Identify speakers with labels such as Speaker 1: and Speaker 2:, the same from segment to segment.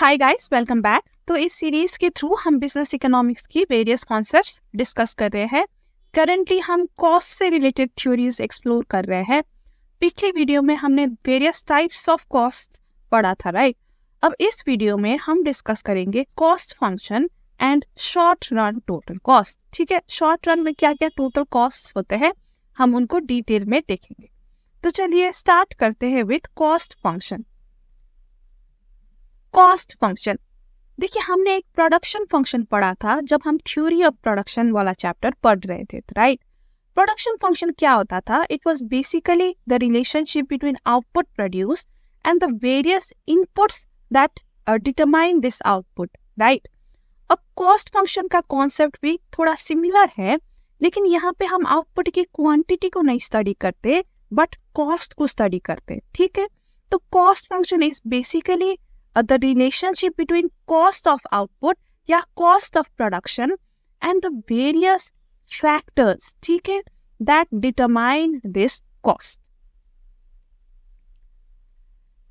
Speaker 1: Hi guys, welcome back. तो इस series के थ्रू हम बिजनेस इकोनॉमिक्स की वेरियस कॉन्सेप्ट्स डिस्कस कर रहे हैं। करंटली हम कॉस्ट से रिलेटेड थ्योरीज एक्सप्लोर कर रहे हैं। पिछली वीडियो में हमने वेरियस टाइप्स ऑफ कॉस्ट पढ़ा था, राइट। अब इस वीडियो में हम डिस्कस करेंगे cost function and short run total cost. ठीक है, शॉर्ट रन में क्या क्या टोटल कॉस्ट होते हैं हम उनको डिटेल में देखेंगे। तो चलिए स्टार्ट करते हैं with cost function. Cost function, देखिए हमने एक प्रोडक्शन फंक्शन पढ़ा था जब हम थ्योरी ऑफ प्रोडक्शन वाला चैप्टर पढ़ रहे थे, राइट। प्रोडक्शन फंक्शन क्या होता था? It was basically the relationship between output produce and the various inputs that determine this output, right. अब कॉस्ट फंक्शन का कॉन्सेप्ट भी थोड़ा सिमिलर है, लेकिन यहाँ पे हम आउटपुट की क्वांटिटी को नहीं स्टडी करते बट कॉस्ट को स्टडी करते, ठीक है। तो cost function is basically the relationship between cost of output या cost of production and the various factors, ठीक है, that determine this cost।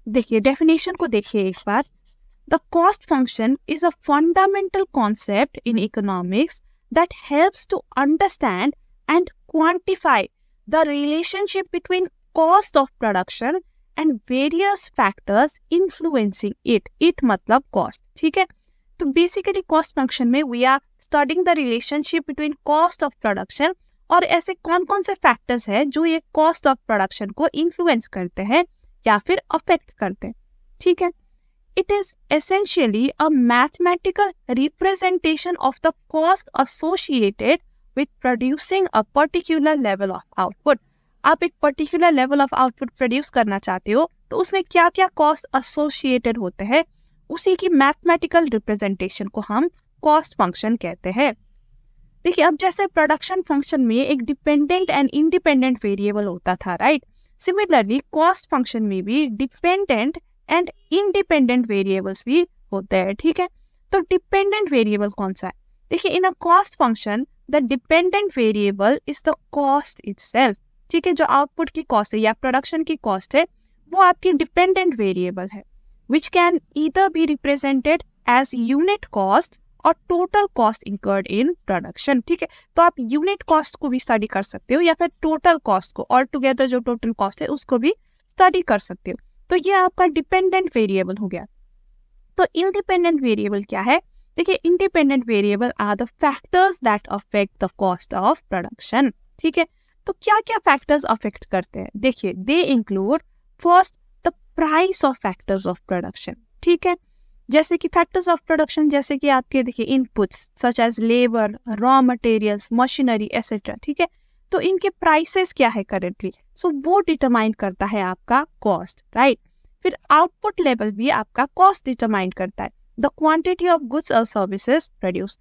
Speaker 1: देखिए डेफिनेशन को देखिए एक बार। The cost function is a fundamental concept in economics that helps to understand and quantify the relationship between cost of production and various factors influencing it। it मतलब cost, ठीक है। तो basically cost function में we are studying the relationship between cost of production और ऐसे कौन कौन से factors हैं जो ये cost of production को influence करते हैं या फिर affect करते हैं, ठीक है। It is essentially a mathematical representation of the cost associated with producing a particular level of output। आप एक particular level of output produce करना चाहते हो तो उसमें क्या क्या कॉस्ट एसोसिएटेड होते हैं, उसी की मैथमेटिकल रिप्रेजेंटेशन को हम कॉस्ट फंक्शन कहते हैं। देखिए अब जैसे प्रोडक्शन फंक्शन में एक डिपेंडेंट एंड इंडिपेंडेंट वेरिएबल होता था, राइट। सिमिलरली कॉस्ट फंक्शन में भी डिपेंडेंट एंड इंडिपेंडेंट वेरिएबल्स भी होते हैं, ठीक है। तो डिपेंडेंट वेरिएबल कौन सा है? देखिए in a cost function the dependent variable is the cost itself, ठीक है। जो आउटपुट की कॉस्ट है या प्रोडक्शन की कॉस्ट है वो आपकी डिपेंडेंट वेरिएबल है, which can either be represented as unit cost और total cost incurred in production, ठीक है। तो आप यूनिट कॉस्ट को भी स्टडी कर सकते हो या फिर टोटल कॉस्ट को, ऑल टुगेदर जो टोटल कॉस्ट है उसको भी स्टडी कर सकते हो। तो ये आपका डिपेंडेंट वेरिएबल हो गया। तो इंडिपेंडेंट वेरिएबल क्या है? देखिए independent variable are the factors that affect the cost of production, ठीक है। तो क्या क्या फैक्टर्स अफेक्ट करते हैं? देखिए they include first the price of factors of production, ठीक है। जैसे कि फैक्टर्स ऑफ प्रोडक्शन जैसे कि आपके देखिए inputs such as labour, raw materials, machinery etcetera, ठीक है। तो इनके प्राइसेस क्या है करेंटली, सो वो डिटरमाइन करता है आपका कॉस्ट, राइट। फिर आउटपुट लेवल भी आपका कॉस्ट डिटरमाइन करता है, द क्वांटिटी ऑफ गुड्स और सर्विसेज प्रोड्यूस,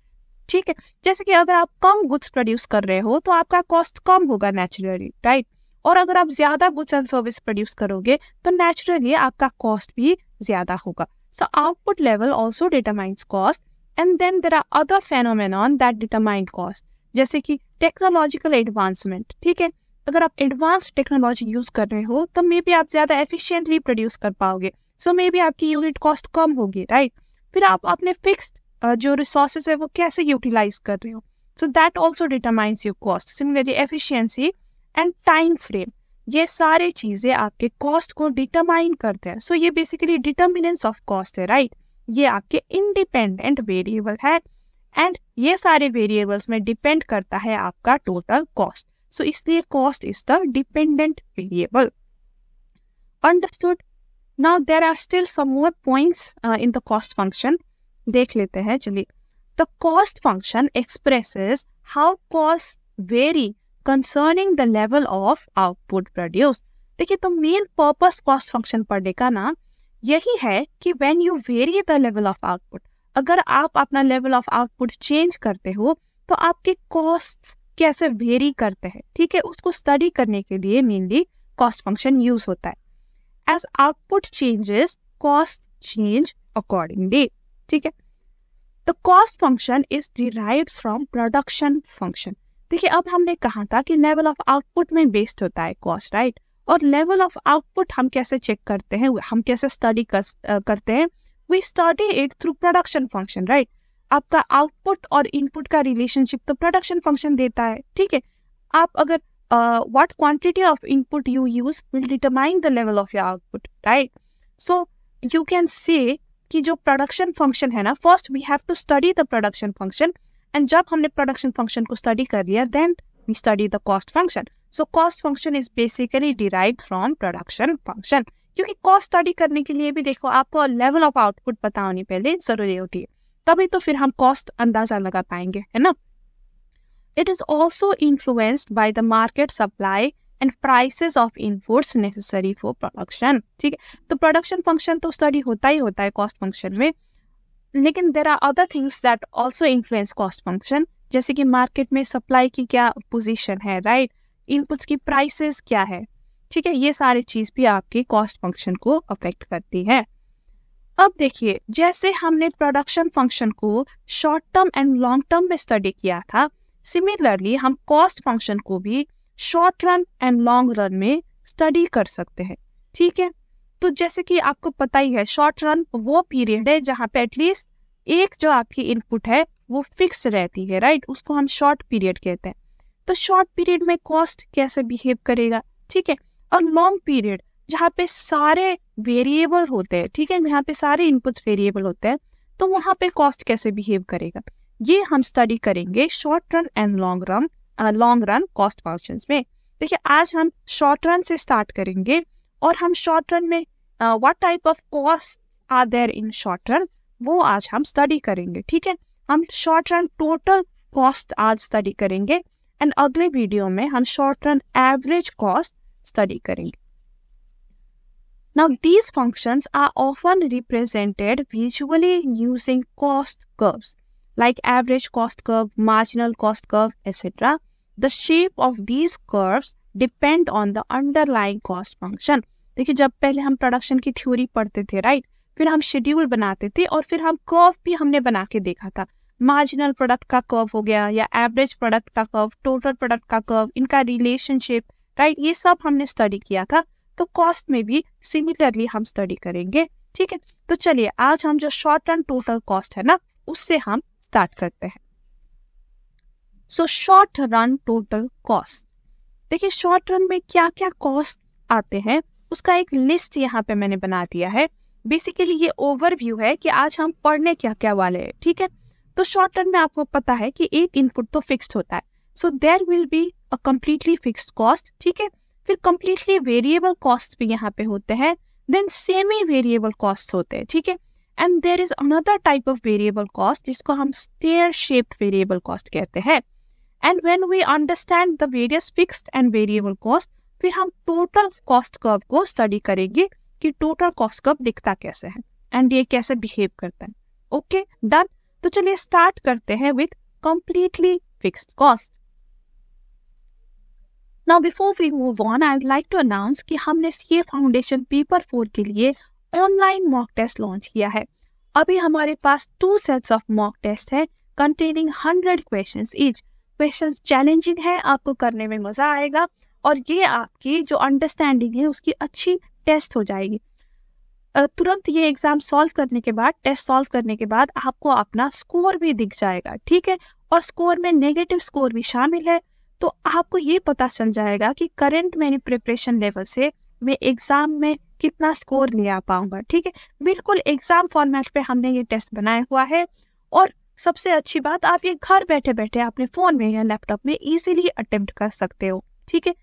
Speaker 1: ठीक है। जैसे कि अगर आप कम गुड्स प्रोड्यूस कर रहे हो तो आपका कॉस्ट कम होगा नेचुरली, राइट। और अगर आप ज्यादा गुड्स एंड सर्विस प्रोड्यूस करोगे तो नेचुरली आपका कॉस्ट भी ज्यादा होगा। So output level also determines cost and then there are other phenomenon that determine cost, जैसे कि टेक्नोलॉजिकल एडवांसमेंट, ठीक है। अगर आप एडवांस टेक्नोलॉजी यूज कर रहे हो तो मे बी आप ज्यादा एफिशिएंटली प्रोड्यूस कर पाओगे, सो मे बी आपकी यूनिट कॉस्ट कम होगी, राइट। फिर आप अपने फिक्स्ड जो रिसोर्सेज है वो कैसे यूटिलाइज कर रहे हो, so that also determines your cost. Similarly efficiency and time frame, ये सारे चीजें आपके कॉस्ट को डिटरमाइन करते हैं। सो ये बेसिकली डिटर्मिनेंट्स ऑफ कॉस्ट है, राइट। ये आपके इंडिपेंडेंट वेरिएबल है एंड ये सारे वेरिएबल्स में डिपेंड करता है आपका टोटल कॉस्ट। सो इसलिए cost is the dependent variable. Understood? Now there are still some more points in the cost function, देख लेते हैं। चलिए, the cost function expresses how cost very concerning the level of output produce. देखिए तो main purpose cost function पढ़ने का ना यही है कि when you very the level of output, अगर आप अपना लेवल ऑफ आउटपुट चेंज करते हो तो आपके कॉस्ट कैसे वेरी करते हैं, ठीक है। उसको स्टडी करने के लिए मेनली कॉस्ट फंक्शन यूज होता है। As output changes cost change accordingly, ठीक है। The cost function is derived from production function. देखिए अब हमने कहा था कि लेवल ऑफ आउटपुट में बेस्ड होता है कॉस्ट, राइट। और लेवल ऑफ आउटपुट हम कैसे चेक करते हैं, हम कैसे स्टडी करते हैं, we study it through production function, right. आपका आउटपुट और इनपुट का रिलेशनशिप तो प्रोडक्शन फंक्शन देता है, ठीक है। आप अगर what quantity of input you use will determine the level of your output, right? So you can say कि जो प्रोडक्शन फंक्शन है ना, first we have to study the production function, and जब हमने प्रोडक्शन फंक्शन को study कर लिया then we study the cost function. So cost function is basically derived from production function, क्योंकि कॉस्ट स्टडी करने के लिए भी देखो आपको लेवल ऑफ आउटपुट पता होनी पहले जरूरी होती है, तभी तो फिर हम कॉस्ट अंदाजा लगा पाएंगे, है ना। It is also influenced by the market supply and prices of inputs necessary for production, ठीक है। तो प्रोडक्शन फंक्शन तो स्टडी होता ही होता है कॉस्ट फंक्शन में, लेकिन there are other things that also influence cost function, जैसे कि मार्केट में सप्लाई की क्या पोजीशन है, राइट, इनपुट्स की प्राइसेस क्या है, ठीक है। ये सारी चीज भी आपके कॉस्ट फंक्शन को अफेक्ट करती है। अब देखिए, जैसे हमने प्रोडक्शन फंक्शन को short term and long term में स्टडी किया था, सिमिलरली हम कॉस्ट फंक्शन को भी short run and long run में स्टडी कर सकते हैं, ठीक है। तो जैसे कि आपको पता ही है, शॉर्ट रन वो पीरियड है जहाँ पे एटलीस्ट एक जो आपकी इनपुट है वो फिक्स रहती है, राइट, उसको हम शॉर्ट पीरियड कहते हैं। तो शॉर्ट पीरियड में कॉस्ट कैसे बिहेव करेगा, ठीक है। और लॉन्ग पीरियड जहाँ पे सारे वेरिएबल होते हैं, ठीक है, जहाँ पे सारे इनपुट्स वेरिएबल होते हैं, तो वहाँ पे कॉस्ट कैसे बिहेव करेगा, ये हम स्टडी करेंगे short run and long run cost functions में। देखिए, आज हम शॉर्ट रन से स्टार्ट करेंगे और हम शॉर्ट रन में what type of cost are there in short run, वो आज हम स्टडी करेंगे, ठीक है। हम शॉर्ट रन टोटल कॉस्ट आज स्टडी करेंगे एंड अगले वीडियो में हम short run average cost study करेंगे। Now these functions are often represented visually using cost curves like average cost curve, marginal cost curve, etc. The shape of these curves depend on the underlying cost function. देखिए, जब पहले हम production की theory पढ़ते थे, right, फिर हम schedule बनाते थे और फिर हम कर्व भी हमने बना के देखा था। मार्जिनल प्रोडक्ट का कर्व हो गया या एवरेज प्रोडक्ट का कर्व, टोटल प्रोडक्ट का कर्व, इनका रिलेशनशिप, राइट, ये सब हमने स्टडी किया था। तो कॉस्ट में भी सिमिलरली हम स्टडी करेंगे, ठीक है। तो चलिए, आज हम जो शॉर्ट रन टोटल कॉस्ट है ना, उससे हम स्टार्ट करते हैं। So short run total cost, देखिए शॉर्ट रन में क्या क्या कॉस्ट आते हैं उसका एक लिस्ट यहाँ पे मैंने बना दिया है। बेसिकली ये ओवरव्यू है कि आज हम पढ़ने क्या क्या वाले हैं, ठीक है। तो शॉर्ट रन में आपको पता है कि एक इनपुट तो फिक्स्ड होता है, so there will be a completely fixed cost, ठीक है। फिर कंप्लीटली वेरिएबल कॉस्ट भी यहाँ पे होते हैं, देन सेमी वेरिएबल कॉस्ट होते हैं, ठीक है। And there is another type of variable cost जिसको हम स्टेयर शेप्ड वेरिएबल कॉस्ट कहते हैं। And when we understand the various fixed and variable cost, फिर हम टोटल कॉस्ट कर्व को स्टडी करेंगे कि टोटल कॉस्ट कर्व दिखता कैसे है एंड ये कैसे बिहेव करता है। Okay, done. तो चलिए स्टार्ट करते हैं with completely fixed cost. Now before we move on, I would like to announce कि हमने CA फाउंडेशन पेपर 4 के लिए ऑनलाइन मॉक टेस्ट लॉन्च किया है। अभी हमारे पास 2 सेट्स ऑफ मॉक टेस्ट है containing 100 questions each. Questions challenging है, आपको करने में मजा आएगा और ये आपकी जो अंडरस्टैंडिंग है उसकी अच्छी टेस्ट हो जाएगी। तुरंत ये एग्जाम सॉल्व करने के बाद, टेस्ट सॉल्व करने के बाद आपको अपना स्कोर भी दिख जाएगा, ठीक है। और स्कोर में नेगेटिव स्कोर भी शामिल है, तो आपको ये पता चल जाएगा कि करंट मेरी प्रिपरेशन लेवल से मैं एग्जाम में कितना स्कोर ले आ पाऊंगा, ठीक है। बिल्कुल एग्जाम फॉर्मेट पे हमने ये टेस्ट बनाया हुआ है और सबसे अच्छी बात, आप ये घर बैठे बैठे अपने फोन में या लैपटॉप में इजीली अटेम्प्ट कर सकते हो, ठीक है।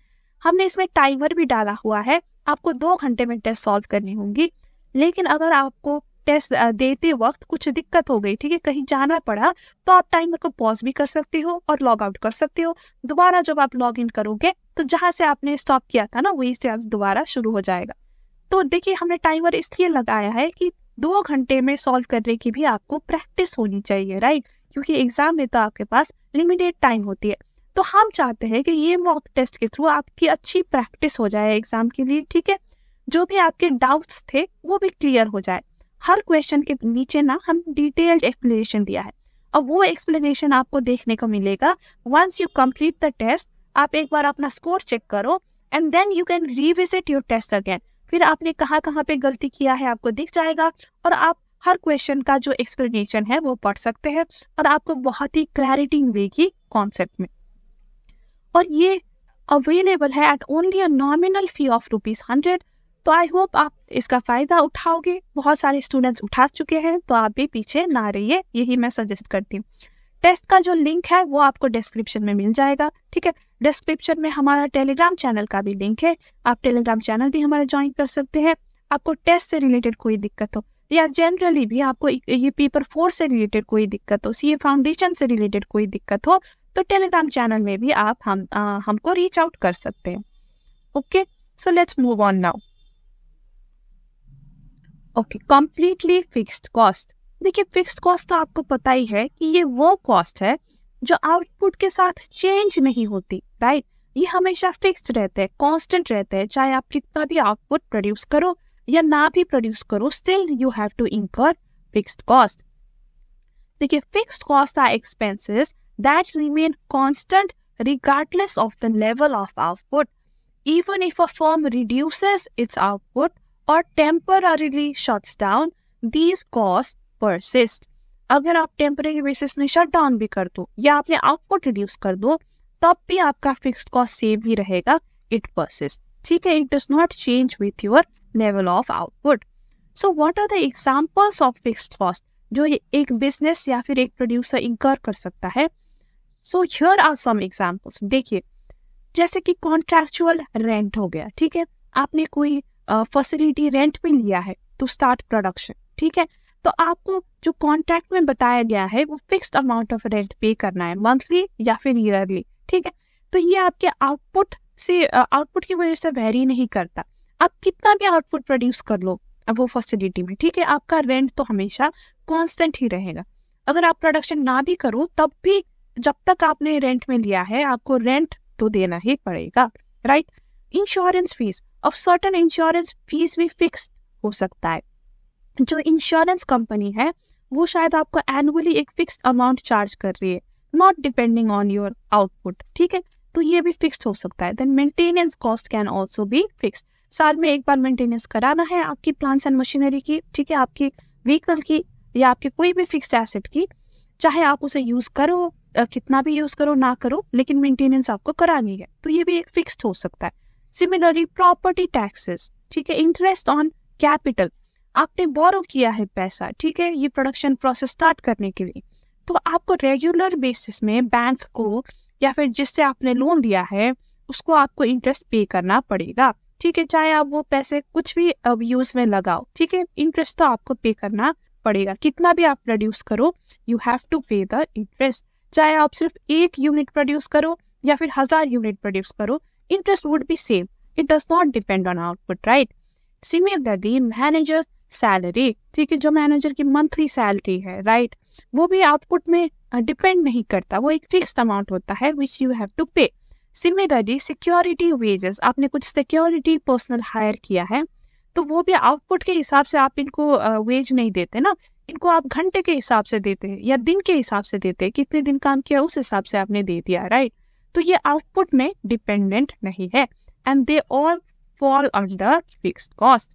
Speaker 1: हमने इसमें टाइमर भी डाला हुआ है, आपको 2 घंटे में टेस्ट सॉल्व करनी होगी। लेकिन अगर आपको टेस्ट देते वक्त कुछ दिक्कत हो गई, ठीक है, कहीं जाना पड़ा, तो आप टाइमर को पॉज भी कर सकते हो और लॉग आउट कर सकते हो। दोबारा जब आप लॉग इन करोगे तो जहां से आपने स्टॉप किया था ना, वहीं से आप दोबारा शुरू हो जाएगा। तो देखिए, हमने टाइमर इसलिए लगाया है कि 2 घंटे में सॉल्व करने की भी आपको प्रैक्टिस होनी चाहिए, राइट, क्योंकि एग्जाम में तो आपके पास लिमिटेड टाइम होती है। तो हम चाहते हैं कि ये मॉक टेस्ट के थ्रू आपकी अच्छी प्रैक्टिस हो जाए एग्जाम के लिए, ठीक है। जो भी आपके डाउट्स थे वो भी क्लियर हो जाए। हर क्वेश्चन के नीचे ना हम डिटेल्ड एक्सप्लेनेशन दिया है और वो एक्सप्लेनेशन आपको देखने को मिलेगा once you complete the test. आप एक बार अपना स्कोर चेक करो and then you can revisit your test again. फिर आपने कहाँ कहाँ पे गलती किया है आपको दिख जाएगा और आप हर क्वेश्चन का जो एक्सप्लेनेशन है वो पढ़ सकते हैं और आपको बहुत ही क्लैरिटी मिलेगी कॉन्सेप्ट में। और ये अवेलेबल है at only a nominal fee of ₹100। तो आई होप आप इसका फायदा उठाओगे। बहुत सारे स्टूडेंट्स उठा चुके हैं, तो आप भी पीछे ना रहिए, यही मैं सजेस्ट करती हूँ। टेस्ट का जो लिंक है वो आपको डिस्क्रिप्शन में मिल जाएगा, ठीक है। डिस्क्रिप्शन में हमारा टेलीग्राम चैनल का भी लिंक है, आप टेलीग्राम चैनल भी हमारा ज्वाइन कर सकते हैं। आपको टेस्ट से रिलेटेड कोई दिक्कत हो या जनरली भी आपको ये पेपर 4 से रिलेटेड कोई दिक्कत हो, सीए फाउंडेशन से रिलेटेड कोई दिक्कत हो, तो टेलीग्राम चैनल में भी आप हमको रीच आउट कर सकते हैं। Okay, so let's move on now. Okay, completely fixed cost. देखिए, फिक्स्ड कॉस्ट तो आपको पता ही है कि ये वो कॉस्ट है जो आउटपुट के साथ चेंज नहीं होती, राइट। ये हमेशा फिक्स्ड रहते हैं, कांस्टेंट रहते हैं, चाहे आप कितना भी आउटपुट प्रोड्यूस करो या ना भी प्रोड्यूस करो, still you have to incur fixed cost. देखिए, fixed cost are expenses that remain constant regardless of the level of output. Even if a firm reduces its output or temporarily shuts down, these costs persist. अगर आप temporary basis में shut down भी कर दो या आपने output reduce कर दो, तब भी आपका फिक्स्ड कॉस्ट सेम ही रहेगा, इट परसिस्ट, ठीक है। It does not change with your level of output. So what are the examples of fixed cost जो एक बिजनेस या फिर एक प्रोड्यूसर इंकर कर सकता है? So here are some examples. देखिए, जैसे कि कॉन्ट्रैक्चुअल रेंट हो गया, ठीक है। आपने कोई फैसिलिटी रेंट पे लिया है टू स्टार्ट प्रोडक्शन, ठीक है। तो आपको जो कॉन्ट्रैक्ट में बताया गया है वो फिक्स्ड अमाउंट ऑफ रेंट पे करना है, मंथली या फिर ईयरली, ठीक है। तो ये आपके आउटपुट की वजह से वेरी नहीं करता। आप कितना भी आउटपुट प्रोड्यूस कर लो वो फैसिलिटी में, ठीक है, आपका रेंट तो हमेशा कांस्टेंट ही रहेगा। अगर आप प्रोडक्शन ना भी करो तब भी जब तक आपने रेंट में लिया है आपको रेंट तो देना ही पड़ेगा, राइट। इंश्योरेंस फीस, अब सर्टेन इंश्योरेंस फीस भी फिक्स हो सकता है। जो इंश्योरेंस कंपनी है वो शायद आपको एनुअली एक फिक्स्ड अमाउंट चार्ज कर रही है, not depending on your output, ठीक है। तो ये भी फिक्स्ड हो सकता है। Then maintenance cost can also be fixed. साल में एक बार मेंटेनेंस कराना है आपकी प्लांट्स एंड मशीनरी की, ठीक है, आपकी व्हीकल की या आपके कोई भी फिक्स्ड एसेट की, चाहे आप उसे यूज करो, कितना भी यूज करो ना करो, लेकिन मेंटेनेंस आपको करानी है, तो ये भी एक फिक्स्ड हो सकता है। सिमिलरली प्रॉपर्टी टैक्सेस, ठीक है, इंटरेस्ट ऑन कैपिटल, आपने बोरो किया है पैसा, ठीक है, ये प्रोडक्शन प्रोसेस स्टार्ट करने के लिए, तो आपको रेगुलर बेसिस में बैंक को या फिर जिससे आपने लोन लिया है उसको आपको इंटरेस्ट पे करना पड़ेगा, ठीक है। चाहे आप वो पैसे कुछ भी अब यूज में लगाओ, ठीक है, इंटरेस्ट तो आपको पे करना पड़ेगा। कितना भी आप प्रोड्यूस करो, यू हैव टू पे द इंटरेस्ट। चाहे आप सिर्फ 1 यूनिट प्रोड्यूस करो या फिर 1000 यूनिट प्रोड्यूस करो, interest would be same, it does not depend on output, right. Similarly managers salary, ठीक है, जो मैनेजर की मंथली सैलरी है, राइट, वो भी आउटपुट में डिपेंड नहीं करता, वो एक फिक्स्ड अमाउंट होता है विच यू हैव टू पे। सिमिलरली सिक्योरिटी वेजेस, आपने कुछ सिक्योरिटी पर्सनल हायर किया है, तो वो भी आउटपुट के हिसाब से आप इनको वेज नहीं देते ना, इनको आप घंटे के हिसाब से देते हैं या दिन के हिसाब से देते हैं, कितने दिन काम किया उस हिसाब से आपने दे दिया, राइट। तो ये आउटपुट में डिपेंडेंट नहीं है and they all fall under fixed cost.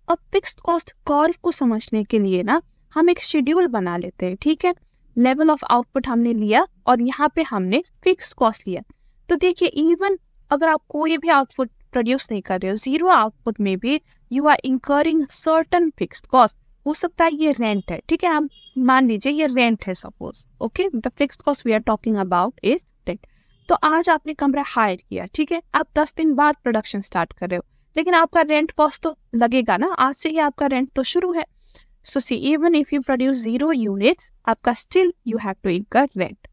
Speaker 1: अब फिक्स्ड कॉस्ट कर्व को समझने के लिए ना हम एक शेड्यूल बना लेते हैं, ठीक है। लेवल ऑफ आउटपुट हमने लिया और यहाँ पे हमने फिक्स्ड कॉस्ट लिया। तो देखिए, इवन अगर आप कोई भी आउटपुट प्रोड्यूस नहीं कर रहे हो, जीरो आउटपुट में भी you are incurring certain fixed cost. हो सकता है ये रेंट है, ठीक है, आप मान लीजिए ये रेंट है suppose, okay, the fixed cost we are talking about is rent. तो आज आपने कमरा हायर किया, ठीक है, आप 10 दिन बाद प्रोडक्शन स्टार्ट कर रहे हो, लेकिन आपका रेंट कॉस्ट तो लगेगा ना, आज से ही आपका रेंट तो शुरू है। So see, even if you produce 0 units, आपका still you have to incur rent.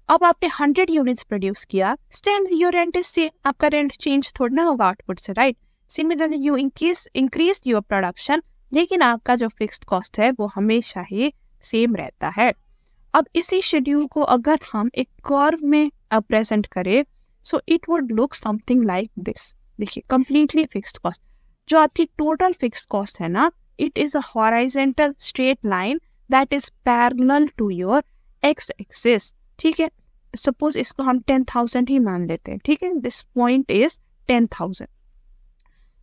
Speaker 1: अब आपने 100 यूनिट्स प्रोड्यूस किया, still your rent is same, आपका रेंट चेंज थोड़ा ना होगा आउटपुट से, right. Similarly you increase your production, लेकिन आपका जो फिक्स्ड कॉस्ट है वो हमेशा ही सेम रहता है। अब इसी शेड्यूल को अगर हम एक कर्व में प्रेजेंट करें, so it would look something like this. देखिए, कंप्लीटली फिक्स्ड कॉस्ट, जो आपकी टोटल फिक्स्ड कॉस्ट है ना, it is a horizontal straight line that is parallel to your X axis, ठीक है। सपोज इसको हम 10,000 ही मान लेते हैं, ठीक है, दिस पॉइंट इज 10,000।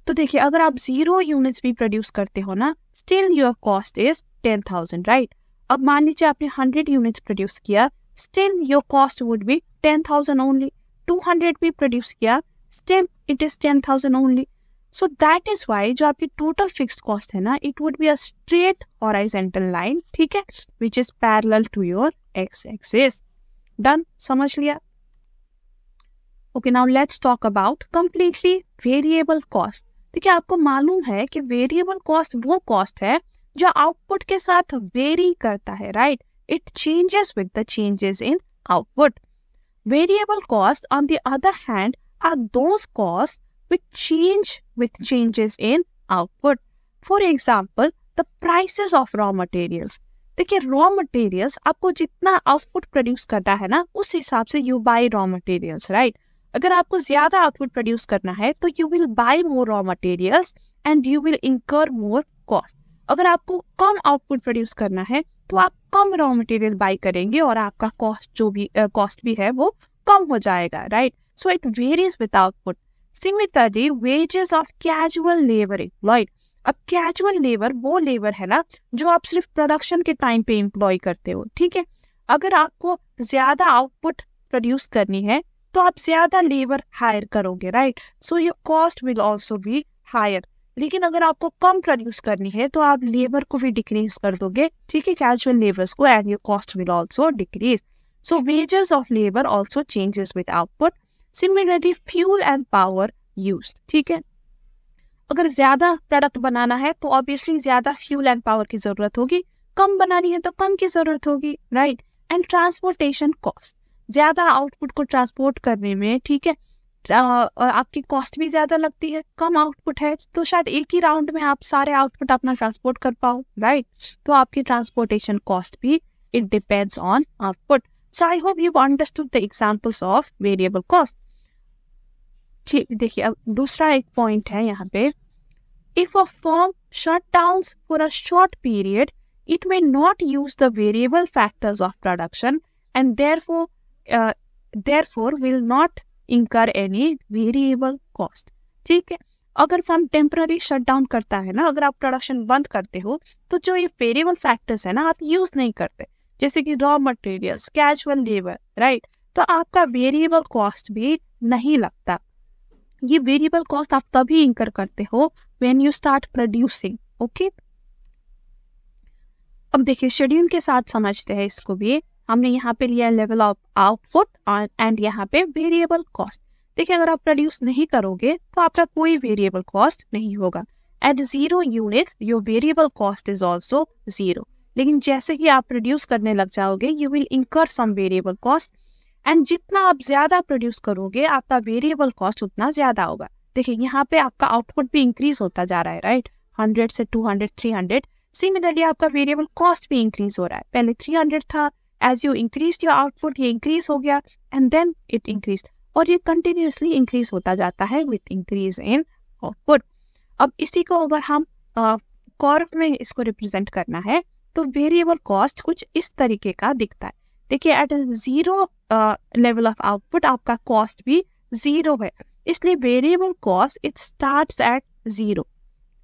Speaker 1: तो देखिए अगर आप 0 यूनिट्स भी प्रोड्यूस करते हो ना, still your cost is 10,000, right. अब मान लीजिए आपने 100 यूनिट्स प्रोड्यूस किया, still your cost would be 10,000 only. 200 भी प्रोड्यूस किया, still it is 10,000 only. So that is why जो आपकी टोटल फिक्स्ड कॉस्ट है ना, it would be a straight horizontal line, ठीक है, which is parallel to your X axis. Done, समझ लिया। Okay, now let's talk about completely variable cost. देखिए आपको मालूम है कि वेरिएबल कॉस्ट वो कॉस्ट है जो आउटपुट के साथ वेरी करता है, right. It changes with the changes in output. Variable costs, on the other hand, are those costs which change with changes in output. For example, the prices of raw materials. देखिए raw materials आपको जितना output produce करना है ना, उस हिसाब से you buy raw materials, right? अगर आपको ज्यादा आउटपुट प्रोड्यूस करना है तो you will buy more raw materials and you will incur more cost. अगर आपको कम आउटपुट प्रोड्यूस करना है तो आप कम रॉ मटेरियल बाई करेंगे और आपका कॉस्ट जो भी कॉस्ट भी है वो कम हो जाएगा, right. So it varies with output. Similarly wages of casual labour employed. अब कैजुअल लेबर वो लेबर है ना जो आप सिर्फ प्रोडक्शन के टाइम पे एम्प्लॉय करते हो, ठीक है। अगर आपको ज्यादा आउटपुट प्रोड्यूस करनी है तो आप ज्यादा लेबर हायर करोगे, right. So your cost will also be higher. लेकिन अगर आपको कम प्रोड्यूस करनी है तो आप लेबर को भी डिक्रीज कर दोगे, ठीक है, कैजुअल लेबर्स को, and your cost will also decrease. So wages of labour also changes with output. Similarly fuel and power used, ठीक है। अगर ज्यादा प्रोडक्ट बनाना है तो ऑब्वियसली ज्यादा फ्यूल एंड पावर की जरूरत होगी, कम बनानी है तो कम की जरूरत होगी, राइट। एंड ट्रांसपोर्टेशन कॉस्ट, ज्यादा आउटपुट को ट्रांसपोर्ट करने में, ठीक है, आपकी कॉस्ट भी ज्यादा लगती है। कम आउटपुट है तो शायद एक ही राउंड में आप सारे आउटपुट अपना ट्रांसपोर्ट कर पाओ, राइट। तो आपकी ट्रांसपोर्टेशन कॉस्ट भी it depends on output. So I hope you understood the examples of variable cost. देखिए अब दूसरा एक पॉइंट है यहाँ पे, if a firm shut down for a short period it may not use the variable factors of production and therefore will not incur any variable cost, ठीक है। अगर फर्म टेम्पररी शट डाउन करता है ना, अगर आप प्रोडक्शन बंद करते हो तो जो ये वेरिएबल फैक्टर्स है ना आप यूज नहीं करते, जैसे कि raw materials, casual labour, right. तो आपका वेरिएबल कॉस्ट भी नहीं लगता। ये वेरिएबल कॉस्ट आप तभी इंकर करते हो when you start producing, okay. अब देखिए शेड्यूल के साथ समझते हैं इसको भी। हमने यहाँ पे लिया लेवल ऑफ आउटपुट एंड यहाँ पे वेरिएबल कॉस्ट। देखिए अगर आप प्रोड्यूस नहीं करोगे तो आपका कोई वेरिएबल कॉस्ट नहीं होगा। At 0 units your variable cost is also 0। लेकिन जैसे ही आप प्रोड्यूस करने लग जाओगे यू विल इंकर सम वेरिएबल कॉस्ट, एंड जितना आप ज्यादा प्रोड्यूस करोगे आपका वेरिएबल कॉस्ट उतना ज्यादा होगा। देखिए यहाँ पे आपका आउटपुट भी इंक्रीज होता जा रहा है, राइट। 100 से 200, 300। सिमिलरली आपका वेरिएबल कॉस्ट भी इंक्रीज हो रहा है। पहले 300 था, as you increased your output ये increase हो गया and then it increased, और ये continuously increase होता जाता है with increase in output। अब इसी को अगर हम कर्व में इसको रिप्रेजेंट करना है तो वेरिएबल कॉस्ट कुछ इस तरीके का दिखता है। देखिए एट 0 लेवल ऑफ आउटपुट आपका कॉस्ट भी 0 है, इसलिए variable cost it starts at 0,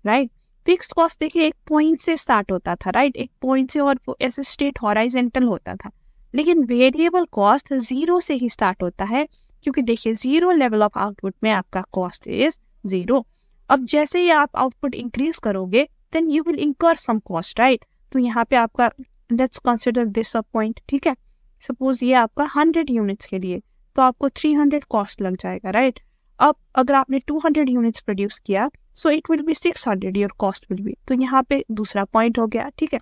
Speaker 1: right. Fixed cost देखिए एक पॉइंट से स्टार्ट होता था, राइट, एक पॉइंट से, और वो ऐसे स्ट्रेट हॉराइजॉन्टल होता था। लेकिन वेरिएबल कॉस्ट 0 से ही स्टार्ट होता है, क्योंकि देखिए 0 लेवल ऑफ आउटपुट में आपका कॉस्ट इज 0। अब जैसे ही आप आउटपुट इंक्रीज करोगे देन यू विल इंकर सम कॉस्ट, राइट। तो यहाँ पे आपका let's consider this a point, ठीक है। सपोज ये आपका 100 यूनिट्स के लिए तो आपको 300 कॉस्ट लग जाएगा, राइट। अब अगर आपने 200 यूनिट्स प्रोड्यूस किया so it will be 600 your cost will be. तो यहाँ पे दूसरा पॉइंट हो गया, ठीक है।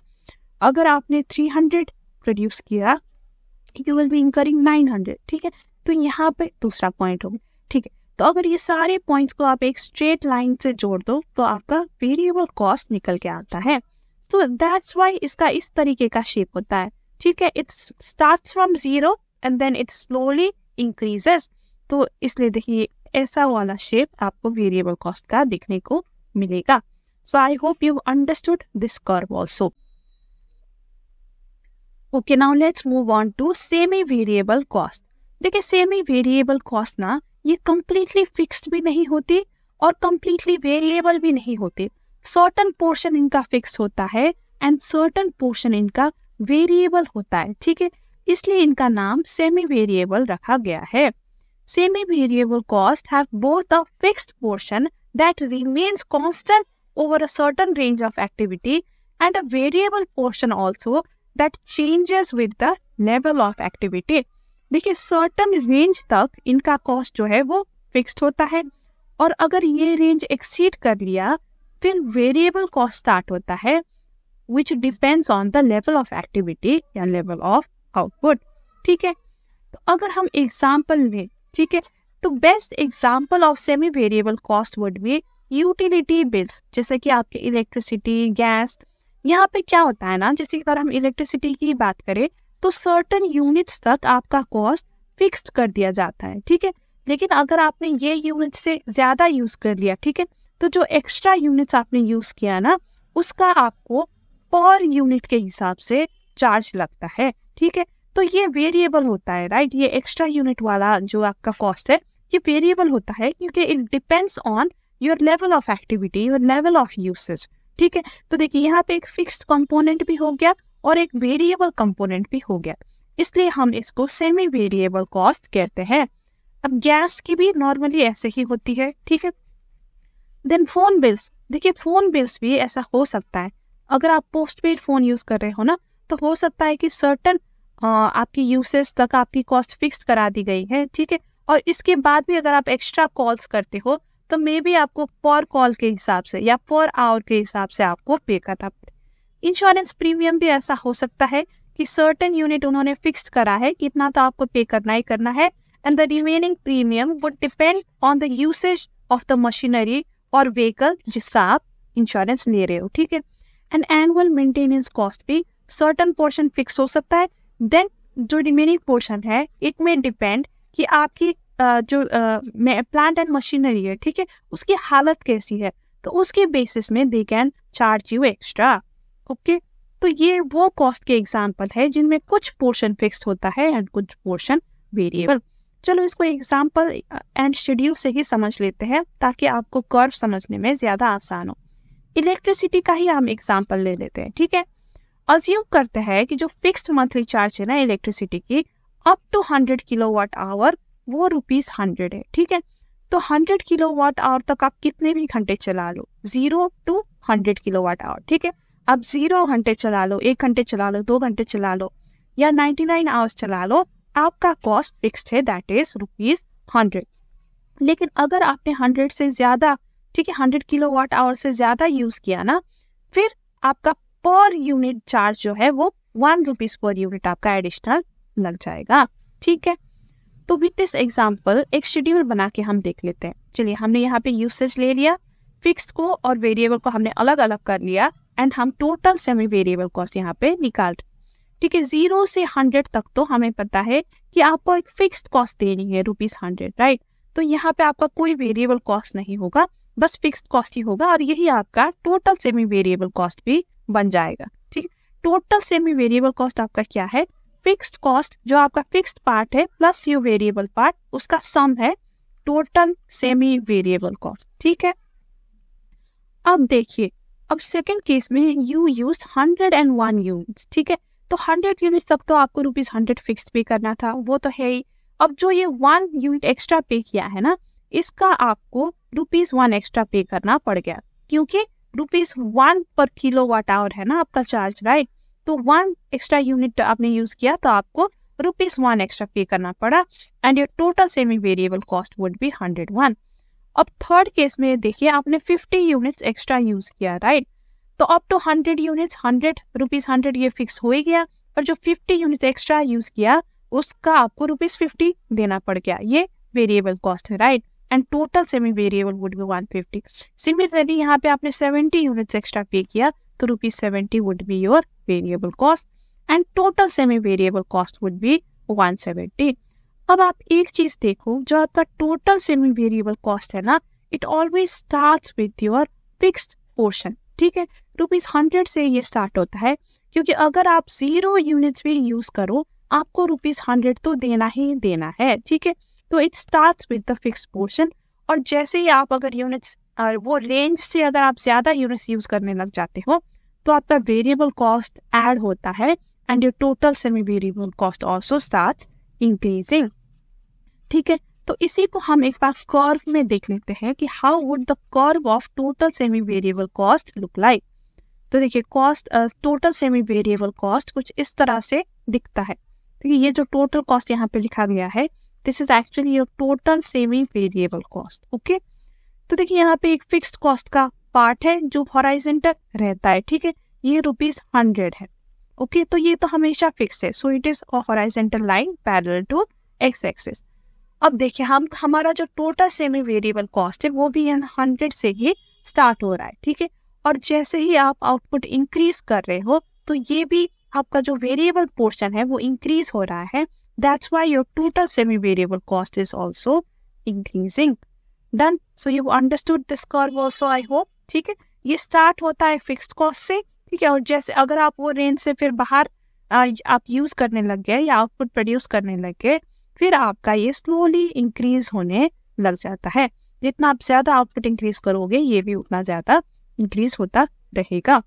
Speaker 1: अगर आपने 300 प्रोड्यूस किया यू विल बी इंकरिंग 900, ठीक है। तो यहाँ पे दूसरा पॉइंट हो गया, ठीक है। तो अगर ये सारे पॉइंट्स को आप एक स्ट्रेट लाइन से जोड़ दो तो आपका वेरिएबल कॉस्ट निकल के आता है। सो दैट्स व्हाई इसका इस तरीके का शेप होता है, ठीक है। It starts from 0 and then it slowly increases. तो इसलिए देखिए ऐसा वाला शेप आपको वेरिएबल कॉस्ट का दिखने को मिलेगा। So I hope you understood this curve also. Okay, now let's move on to semi variable cost. देखिए सेमी वेरिएबल कॉस्ट ना ये कंप्लीटली फिक्स्ड भी नहीं होती और कंप्लीटली वेरिएबल भी नहीं होते। सर्टन पोर्शन इनका फिक्स होता है एंड सर्टन पोर्शन इनका वेरिएबल होता है, ठीक है। इसलिए इनका नाम सेमी वेरिएबल रखा गया है। Semi variable cost have both a fixed portion that remains constant over a certain range of activity and a variable portion also that changes with the level of activity. देखिए certain range तक इनका cost जो है वो fixed होता है, और अगर ये रेंज एक्सीड कर लिया फिर वेरिएबल कॉस्ट स्टार्ट होता है which depends on the level of activity या level of output, ठीक है। तो अगर हम एग्जाम्पल लें, ठीक है, तो best example of semi variable cost would B utility bills, जैसे कि आपके इलेक्ट्रिसिटी, गैस। यहाँ पे क्या होता है ना, जैसे अगर हम इलेक्ट्रिसिटी की बात करें तो सर्टेन यूनिट्स तक आपका कॉस्ट फिक्स्ड कर दिया जाता है, ठीक है। लेकिन अगर आपने ये यूनिट से ज्यादा यूज कर लिया, ठीक है, तो जो एक्स्ट्रा यूनिट्स आपने यूज किया ना उसका आपको पर यूनिट के हिसाब से चार्ज लगता है, ठीक है। तो ये वेरिएबल होता है, राइट। ये एक्स्ट्रा यूनिट वाला जो आपका कॉस्ट है ये वेरिएबल होता है क्योंकि it depends on your level of activity, your level of usage, ठीक है। तो देखिए यहाँ पे एक फिक्स्ड कंपोनेंट भी हो गया और एक वेरिएबल कंपोनेंट भी हो गया, इसलिए हम इसको सेमी वेरिएबल कॉस्ट कहते हैं। अब गैस की भी नॉर्मली ऐसे ही होती है, ठीक है। देन फोन बिल्स, देखिए फोन बिल्स भी ऐसा हो सकता है, अगर आप पोस्ट पेड फोन यूज कर रहे हो ना तो हो सकता है कि सर्टेन आपकी यूसेज तक आपकी कॉस्ट फिक्स करा दी गई है, ठीक है। और इसके बाद भी अगर आप एक्स्ट्रा कॉल्स करते हो तो मे बी आपको पर कॉल के हिसाब से या पर आवर के हिसाब से आपको पे करना पड़े। इंश्योरेंस प्रीमियम भी ऐसा हो सकता है कि सर्टेन यूनिट उन्होंने फिक्स करा है कि इतना तो आपको पे करना ही करना है, and the remaining premium would depend on the usage of the machinery और व्हीकल जिसका आप इंश्योरेंस ले रहे हो, ठीक है। एंड एनुअल मेंटेनेंस कॉस्ट भी सर्टेन पोर्शन फिक्स हो सकता है, देन जो रिमेनिंग पोर्शन है इट में डिपेंड कि आपकी जो प्लांट एंड मशीनरी है, ठीक है, उसकी हालत कैसी है, तो उसके बेसिस में they can charge you extra, okay. तो ये वो कॉस्ट के एग्जांपल है जिनमें कुछ पोर्शन फिक्स्ड होता है एंड कुछ पोर्शन वेरिएबल। चलो इसको एग्जांपल एंड शेड्यूल से ही समझ लेते हैं ताकि आपको कर्व समझने में ज्यादा आसान हो। इलेक्ट्रिसिटी का ही हम एग्जांपल ले लेते हैं, ठीक है। अज्यूम करते हैं कि जो फिक्स्ड मंथली चार्ज है ना इलेक्ट्रिसिटी की अप टू 100 किलोवाट आवर वो ₹100 है, ठीक है। तो 100 किलोवाट आवर तक आप कितने भी घंटे चला लो, 0 to 100 किलोवाट आवर, ठीक है। अब 0 घंटे चला लो, 1 घंटे चला लो, 2 घंटे चला लो या 99 आवर्स चला लो, आपका कॉस्ट फिक्स्ड है, दैट इज ₹100। लेकिन अगर आपने 100 से ज्यादा, ठीक है, 100 किलोवाट आवर से ज्यादा यूज किया ना, फिर आपका पर यूनिट चार्ज जो है वो ₹1 पर यूनिट आपका एडिशनल लग जाएगा, ठीक है। तो विद दिस एग्जांपल एक शेड्यूल बना के हम देख लेते हैं। चलिए हमने यहाँ पे यूसेज ले लिया, फिक्स्ड को और वेरिएबल को हमने अलग अलग कर लिया एंड हम टोटल सेमी वेरिएबल कॉस्ट यहाँ पे निकाल, ठीक है। 0 से 100 तक तो हमें पता है कि आपको एक फिक्स्ड कॉस्ट देनी है ₹100, राइट। तो यहाँ पे आपका कोई वेरिएबल कॉस्ट नहीं होगा, बस फिक्स्ड कॉस्ट ही होगा और यही आपका टोटल सेमी वेरिएबल कॉस्ट भी बन जाएगा, ठीक। टोटल सेमी वेरिएबल कॉस्ट आपका क्या है, फिक्स्ड कॉस्ट जो आपका फिक्स्ड पार्ट है प्लस यू वेरिएबल पार्ट, उसका सम है टोटल सेमी वेरिएबल कॉस्ट, ठीक है। अब देखिए, अब सेकंड केस में यू यूज्ड 101 यूनिट्स, ठीक है। तो 100 यूनिट्स तक तो आपको ₹100 फिक्स्ड पे करना था, वो तो है ही। अब जो ये 1 यूनिट एक्स्ट्रा पे किया है ना, इसका आपको ₹1 एक्स्ट्रा पे करना पड़ गया क्योंकि ₹1 पर किलोवाट आवर है ना आपका चार्ज, राइट। तो 1 एक्स्ट्रा यूनिट आपने यूज किया तो आपको ₹1 एक्स्ट्रा पे करना पड़ा and your total semi variable cost would B 101। अब थर्ड केस में देखिए आपने 50 यूनिट्स एक्स्ट्रा यूज किया, राइट। तो अप टू 100 यूनिट्स ₹100 ये फिक्स हो ही गया, और जो 50 यूनिट्स एक्स्ट्रा यूज किया उसका आपको ₹50 देना पड़ गया, ये वेरिएबल कॉस्ट है, right. And total semi variable would be 150। Similarly यहाँ पे आपने 70 यूनिट्स एक्स्ट्रा पे किया तो ₹70 would be your variable cost and total semi variable cost would B 170। अब आप एक चीज देखो, जो आपका टोटल सेमी वेरिएबल कॉस्ट है ना, it always starts with your fixed portion, ठीक है। ₹100 से ये स्टार्ट होता है क्योंकि अगर आप 0 यूनिट्स भी यूज करो आपको ₹100 तो देना ही देना है, ठीक है। तो it starts with the fixed portion और जैसे ही आप अगर यूनिट्स वो रेंज से अगर आप ज्यादा यूनिट्स यूज करने लग जाते हो तो आपका वेरिएबल कॉस्ट ऐड होता है and your total semi variable cost also starts increasing. ठीक है, तो इसी को हम एक बार कर्व में देख लेते हैं कि how would the curve of total semi variable cost look like. तो देखिए cost total semi variable cost कुछ इस तरह से दिखता है। तो ये जो टोटल कॉस्ट यहाँ पे लिखा गया है this is actually your total semi variable cost. Okay, तो देखिए यहाँ पे एक फिक्स्ड कॉस्ट का पार्ट है जो हॉराइजॉन्टल रहता है। ठीक है, ये ₹100 है। ओके, तो ये तो हमेशा फिक्स्ड है, so it is a horizontal line parallel to X axis. अब देखिए हमारा जो टोटल सेमी वेरिएबल कॉस्ट है वो भी 100 से ही स्टार्ट हो रहा है। ठीक है, और जैसे ही आप आउटपुट इंक्रीज कर रहे हो तो ये भी आपका जो वेरिएबल पोर्शन है वो इंक्रीज हो रहा है। That's why your total semi variable cost is also increasing. Done, so you understood this curve also I hope. ठीक है, ये स्टार्ट होता है फिक्स्ड कॉस्ट से। ठीक है, और जैसे अगर आप वो रेंज से फिर बाहर आप यूज करने लग गए या आउटपुट प्रोड्यूस करने लग गए फिर आपका ये स्लोली इंक्रीज होने लग जाता है। जितना आप ज्यादा आउटपुट इंक्रीज करोगे ये भी उतना ज्यादा इंक्रीज होता रहेगा।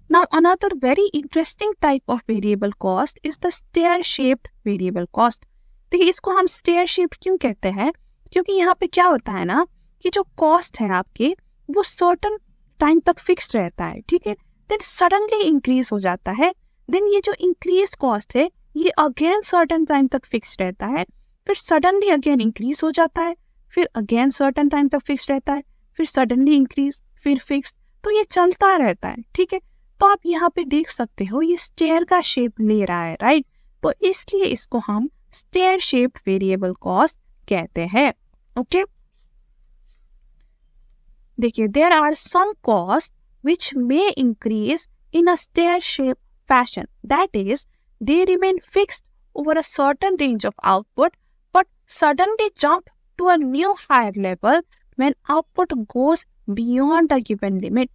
Speaker 1: Now another very interesting type of variable cost is the stair-shaped variable cost। देखिए इसको हम stair-shaped क्यों कहते हैं, क्योंकि यहाँ पे क्या होता है ना कि जो कॉस्ट है आपके वो सर्टन टाइम तक फिक्स्ड रहता है। ठीक है, देन सडनली इंक्रीज हो जाता है। देन ये जो इंक्रीज कॉस्ट है ये अगेन सर्टन टाइम तक फिक्स्ड रहता है, फिर सडनली अगेन इंक्रीज हो जाता है, फिर अगेन सर्टन टाइम तक फिक्स्ड रहता है, फिर सडनली इंक्रीज, फिर फिक्स्ड, तो ये चलता रहता है। ठीक है, तो आप यहाँ पे देख सकते हो ये स्टेयर का शेप ले रहा है, राइट। तो इसलिए इसको हम स्टेयर शेप्ड वेरिएबल कॉस्ट कहते हैं। ओके, देखिए there are some cost which may increase in a stair shape fashion, that is they remain fixed over a certain range of output but suddenly jump to a new higher level when output goes beyond a given limit।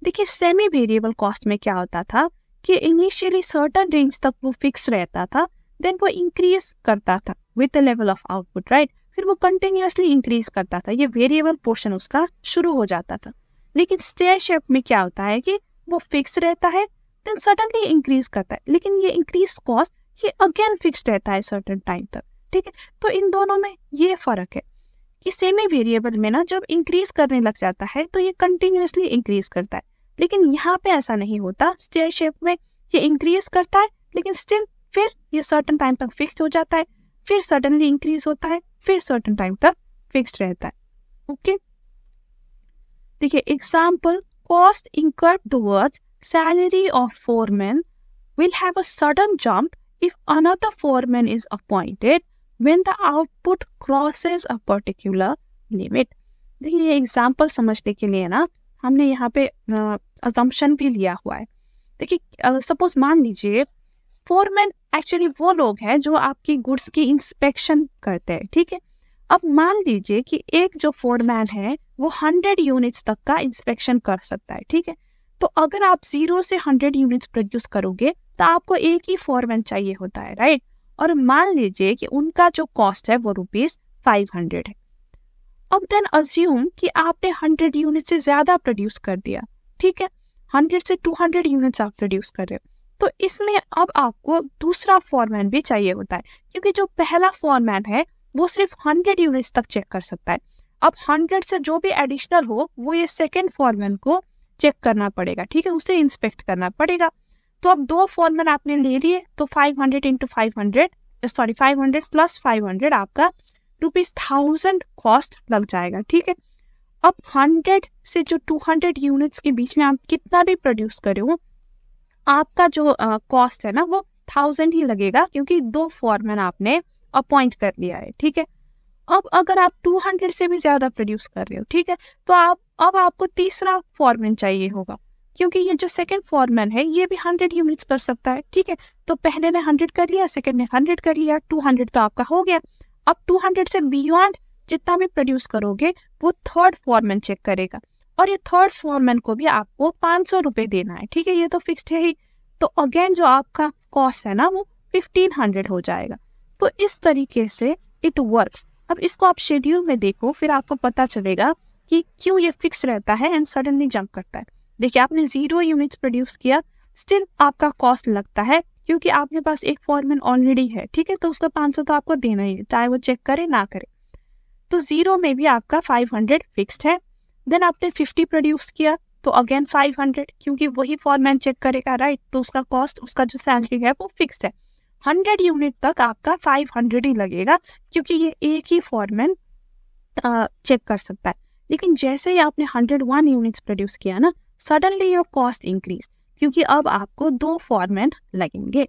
Speaker 1: देखिए semi variable cost में क्या होता था कि initially certain range तक वो fix रहता था, देन वो इंक्रीज करता था with the level of output, right. फिर वो कंटिन्यूअसली इंक्रीज करता था, ये वेरिएबल पोर्शन उसका शुरू हो जाता था। लेकिन स्टेयर शेप में क्या होता है कि वो फिक्स रहता है देन सडनली इंक्रीज करता है, लेकिन ये इंक्रीज कॉस्ट ये अगेन फिक्स्ड रहता है सर्टेन टाइम तक। ठीक है, तो इन दोनों में ये फर्क है कि सेमी वेरिएबल में ना जब इंक्रीज करने लग जाता है तो ये कंटिन्यूअसली इंक्रीज करता है, लेकिन यहाँ पे ऐसा नहीं होता। स्टेयर शेप में ये इंक्रीज करता है लेकिन स्टिल फिर ये सर्टेन टाइम तक फिक्स्ड हो जाता है, फिर सडनली इंक्रीज होता है, फिर सर्टेन टाइम तक फिक्स्ड रहता है। ओके, देखिए example, cost incurred towards salary of foreman will have a sudden jump if another foreman is appointed when the output crosses a particular limit। देखिए ये एग्जाम्पल समझने के लिए ना हमने यहाँ पे assumption भी लिया हुआ है। देखिए सपोज मान लीजिए फोरमैन एक्चुअली वो लोग हैं जो आपकी गुड्स की इंस्पेक्शन करते हैं। ठीक है, अब मान लीजिए कि एक जो फोरमैन है वो 100 यूनिट्स तक का इंस्पेक्शन कर सकता है। ठीक है, तो अगर आप 0 से 100 यूनिट्स प्रोड्यूस करोगे तो आपको एक ही फोरमैन चाहिए होता है, राइट। और मान लीजिए कि उनका जो कॉस्ट है वो ₹500 है। अब देन अज्यूम कि आपने 100 यूनिट से ज्यादा प्रोड्यूस कर दिया। ठीक है, 100 से 200 यूनिट्स आप प्रोड्यूस कर रहे हो, तो इसमें अब आपको दूसरा फोरमैन भी चाहिए होता है, क्योंकि जो पहला फोरमैन है वो सिर्फ 100 यूनिट्स तक चेक कर सकता है। अब 100 से जो भी एडिशनल हो वो ये सेकेंड फोरमैन को चेक करना पड़ेगा। ठीक है, उसे इंस्पेक्ट करना पड़ेगा। तो अब 2 फोरमैन आपने ले लिए तो 500 + 500 500 + 500 आपका ₹1000 कॉस्ट लग जाएगा। ठीक है, अब 100 से जो 200 यूनिट्स के बीच में आप कितना भी प्रोड्यूस करे हो आपका जो कॉस्ट है ना वो 1000 ही लगेगा, क्योंकि 2 फोरमैन आपने अपॉइंट कर लिया है। ठीक है, अब अगर आप 200 से भी ज्यादा प्रोड्यूस कर रहे हो, ठीक है, तो अब आपको तीसरा फोरमैन चाहिए होगा, क्योंकि ये जो सेकंड फोरमैन है ये भी 100 यूनिट्स कर सकता है। ठीक है, तो पहले ने 100 कर लिया, सेकंड ने 100 कर लिया, 200 तो आपका हो गया। अब 200 से बियॉन्ड जितना भी प्रोड्यूस करोगे वो थर्ड फोरमैन चेक करेगा, और ये थर्ड फोरमैन को भी आपको 500 रुपए देना है। ठीक है, ये तो फिक्स्ड है ही, तो अगेन जो आपका कॉस्ट है ना वो 1500 हो जाएगा। तो इस तरीके से इट वर्क्स। अब इसको आप शेड्यूल में देखो, फिर आपको पता चलेगा कि क्यों ये फिक्स रहता है एंड सडनली जंप करता है। देखिए आपने 0 यूनिट्स प्रोड्यूस किया, स्टिल आपका कॉस्ट लगता है क्योंकि आपके पास एक फॉरमैन ऑलरेडी है, ठीक है, तो उसका 500 तो आपको देना ही है, चाहे वो चेक करे ना करे। तो 0 में भी आपका 500 फिक्स्ड है। देन आपने 50 प्रोड्यूस किया तो अगेन 500, क्योंकि वही फॉरमैन चेक करेगा, राइट, तो उसका कॉस्ट, उसका जो सैलरी है वो फिक्स्ड है। 100 यूनिट तक आपका 500 ही लगेगा क्योंकि ये एक ही फॉरमैन चेक कर सकता है। लेकिन जैसे ही आपने 101 यूनिट्स प्रोड्यूस किया ना, सडनली योर कॉस्ट इंक्रीज, क्योंकि अब आपको 2 फॉरमैन लगेंगे।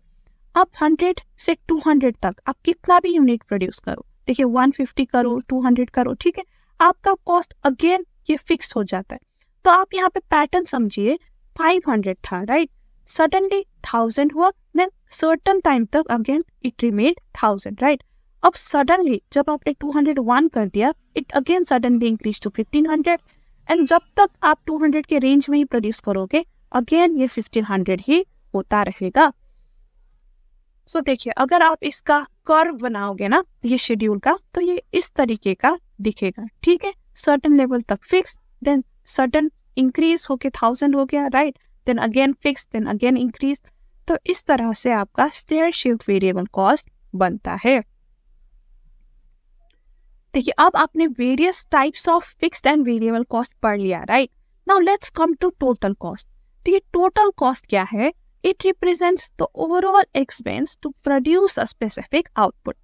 Speaker 1: अब 100 से 200 तक आप कितना भी यूनिट प्रोड्यूस करो, देखिए 150 करो, 200 करो, ठीक है, आपका कॉस्ट अगेन ये फिक्स हो जाता है। तो आप यहाँ पे पैटर्न समझिए, 500 था, राइट, सडनली 1000 हुआ, देन सर्टन टाइम तक अगेन इट रिमेन्ड 1000, राइट। अब सडनली जब आपने 201 कर दिया, it again suddenly increase to 1500, and जब तक आप 200 के रेंज में ही प्रोड्यूस करोगे अगेन ये 1500 ही होता रहेगा। सो देखिए अगर आप इसका कर्व बनाओगे ना ये शेड्यूल का, तो ये इस तरीके का दिखेगा, ठीक है, सर्टन लेवल तक फिक्स, देन सर्टन इंक्रीज होके 1000 हो गया, right, then again fix, then again increase. तो इस तरह से आपका स्टेयर शिफ्ट वेरिएबल कॉस्ट बनता है। देखिए अब आपने various types of fixed and variable cost पढ़ लिया, right. Now let's come to total cost. तो ये टोटल कॉस्ट क्या है? It represents the overall expense to produce a specific output.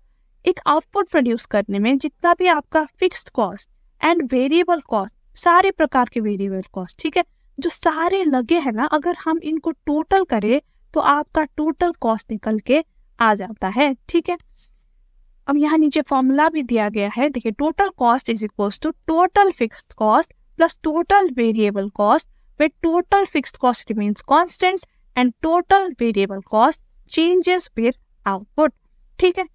Speaker 1: एक आउटपुट प्रोड्यूस करने में जितना भी आपका fixed cost and variable cost, सारे प्रकार के वेरिएबल कॉस्ट, ठीक है, जो सारे लगे हैं ना, अगर हम इनको टोटल करें तो आपका टोटल कॉस्ट निकल के आ जाता है, ठीक है। अब यहाँ नीचे फॉर्मूला भी दिया गया है, देखिए total cost is equals to total fixed cost plus total variable cost, where total fixed cost remains constant and total variable cost changes with output, ठीक है।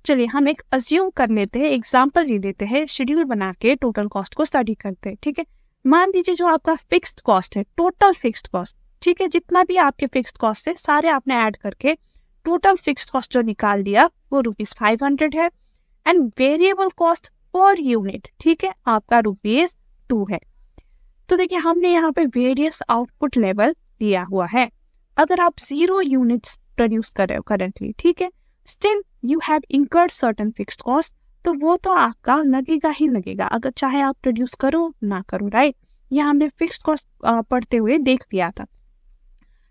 Speaker 1: चलिए हम एक अज्यूम कर लेते हैं, एग्जांपल ले लेते हैं, शेड्यूल बना के टोटल कॉस्ट को स्टडी करते हैं, ठीक है। मान लीजिए जो आपका फिक्स्ड कॉस्ट है, टोटल फिक्स्ड कॉस्ट, ठीक है, जितना भी आपके फिक्स्ड कॉस्ट है सारे आपने ऐड करके टोटल फिक्स्ड कॉस्ट जो निकाल दिया वो ₹500 है, and variable cost per unit, ठीक है, आपका ₹2 है। तो देखिए हमने यहाँ पे वेरियस आउटपुट लेवल दिया हुआ है। अगर आप 0 यूनिट्स प्रोड्यूस कर रहे हो करेंटली, ठीक है, still you have incurred certain fixed cost, तो वो तो आपका लगेगा ही लगेगा, अगर चाहे आप प्रोड्यूस करो ना करो, राइट। ये हमने फिक्स्ड कॉस्ट पढ़ते हुए देख लिया था।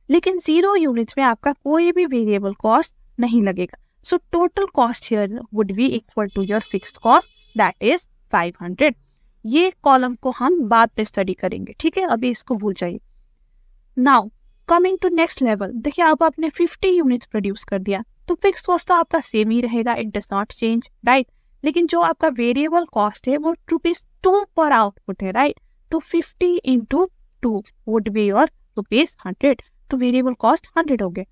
Speaker 1: लेकिन 0 यूनिट्स में आपका कोई भी वेरिएबल कॉस्ट नहीं लगेगा, so total cost here would be equal to your fixed cost, that is 500। ये कॉलम को हम बाद में स्टडी करेंगे, ठीक है, अभी इसको भूल जाइए। Now coming to next level, देखिए अब आपने 50 यूनिट्स प्रोड्यूस कर दिया तो फिक्स्ड कॉस्ट तो आपका सेम ही रहेगा, it does not change, right. लेकिन जो आपका वेरिएबल कॉस्ट है वो ₹2 पर आउटपुट है, राइट, तो 50 into 2 वुड बी योर ₹100, तो वेरिएबल कॉस्ट 100 हो गए।